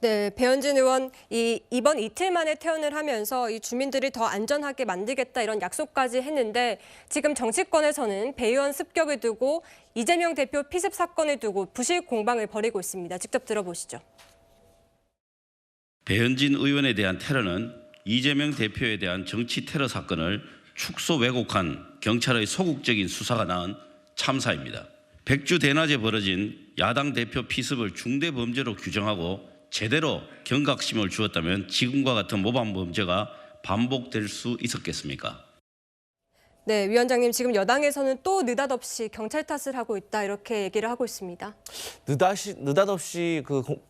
네, 배현진 의원 이번 이틀 만에 퇴원을 하면서 이 주민들을 더 안전하게 만들겠다 이런 약속까지 했는데 지금 정치권에서는 배 의원 습격을 두고 이재명 대표 피습 사건을 두고 부실 공방을 벌이고 있습니다. 직접 들어보시죠. 배현진 의원에 대한 테러는 이재명 대표에 대한 정치 테러 사건을 축소 왜곡한 경찰의 소극적인 수사가 낳은 참사입니다. 백주 대낮에 벌어진 야당 대표 피습을 중대 범죄로 규정하고 제대로 경각심을 주었다면 지금과 같은 모방 범죄가 반복될 수 있었겠습니까? 네, 위원장님 지금 여당에서는 또 느닷없이 경찰 탓을 하고 있다 이렇게 얘기를 하고 있습니다. 느닷없이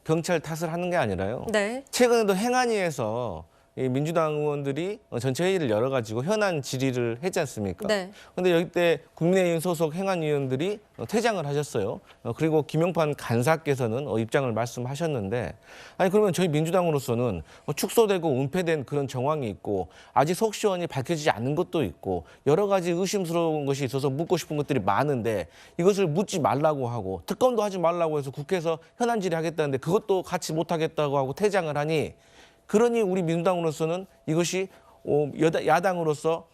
경찰 탓을 하는 게 아니라요. 네. 최근에도 행안위에서 이 민주당 의원들이 전체 회의를 열어가지고 현안 질의를 했지 않습니까? 네. 그런데 여기 때 국민의힘 소속 행안위원들이 퇴장을 하셨어요. 그리고 김용판 간사께서는 입장을 말씀하셨는데, 아니 그러면 저희 민주당으로서는 축소되고 은폐된 그런 정황이 있고 아직 속시원히 밝혀지지 않은 것도 있고 여러 가지 의심스러운 것이 있어서 묻고 싶은 것들이 많은데 이것을 묻지 말라고 하고 특검도 하지 말라고 해서 국회에서 현안 질의하겠다는데 그것도 같이 못하겠다고 하고 퇴장을 하니. 그러니 우리 민주당으로서는 이것이 야당으로서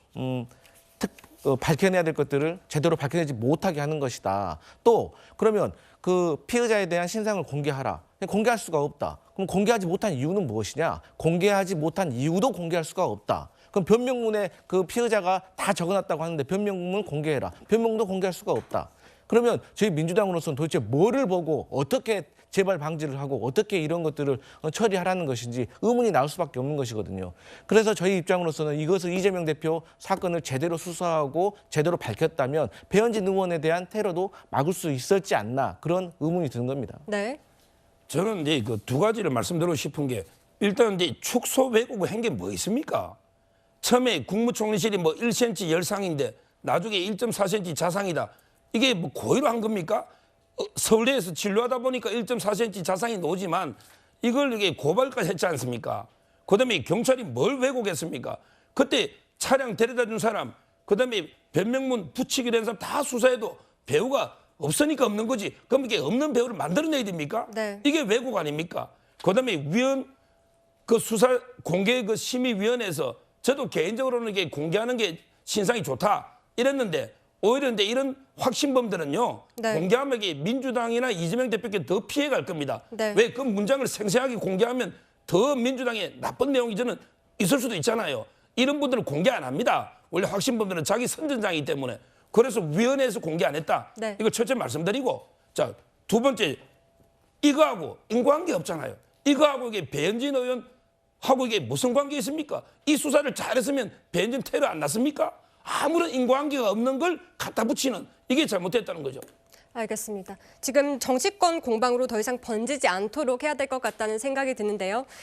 밝혀내야 될 것들을 제대로 밝혀내지 못하게 하는 것이다. 또 그러면 그 피해자에 대한 신상을 공개하라. 공개할 수가 없다. 그럼 공개하지 못한 이유는 무엇이냐? 공개하지 못한 이유도 공개할 수가 없다. 그럼 변명문에 그 피해자가 다 적어놨다고 하는데 변명문 공개해라. 변명도 공개할 수가 없다. 그러면 저희 민주당으로서는 도대체 뭐를 보고 어떻게 재발 방지를 하고 어떻게 이런 것들을 처리하라는 것인지 의문이 나올 수밖에 없는 것이거든요. 그래서 저희 입장으로서는 이것을 이재명 대표 사건을 제대로 수사하고 제대로 밝혔다면 배현진 의원에 대한 테러도 막을 수 있었지 않나 그런 의문이 드는 겁니다. 네. 저는 이제 그 두 가지를 말씀드리고 싶은 게 일단 이제 축소 왜곡을 한 게 뭐 있습니까? 처음에 국무총리실이 뭐 1cm 열상인데 나중에 1.4cm 자상이다. 이게 뭐 고의로 한 겁니까? 서울대에서 진료하다 보니까 1.4cm 자상이 나오지만 이걸 이게 고발까지 했지 않습니까? 그다음에 경찰이 뭘 왜곡했습니까? 그때 차량 데려다 준 사람, 그다음에 변명문 붙이기로 한 사람 다 수사해도 배우가 없으니까 없는 거지. 그럼 이게 없는 배우를 만들어내야 됩니까? 네. 이게 왜곡 아닙니까? 그다음에 그 수사 공개 그 심의위원회에서 저도 개인적으로는 이게 공개하는 게 신상이 좋다 이랬는데 오히려 이제 이런 확신범들은요. 네. 공개하면 이게 민주당이나 이재명 대표께 더 피해갈 겁니다. 네. 왜 그 문장을 생생하게 공개하면 더 민주당에 나쁜 내용이 저는 있을 수도 있잖아요. 이런 분들은 공개 안 합니다. 원래 확신범들은 자기 선전장이기 때문에. 그래서 위원회에서 공개 안 했다. 네. 이거 첫째 말씀드리고 자, 두 번째 이거하고 인과관계 없잖아요. 이거하고 이게 배현진 의원하고 이게 무슨 관계 있습니까? 이 수사를 잘했으면 배현진 테러 안 났습니까? 아무런 인과관계가 없는 걸 갖다 붙이는 이게 잘못됐다는 거죠. 알겠습니다. 지금 정치권 공방으로 더 이상 번지지 않도록 해야 될 것 같다는 생각이 드는데요.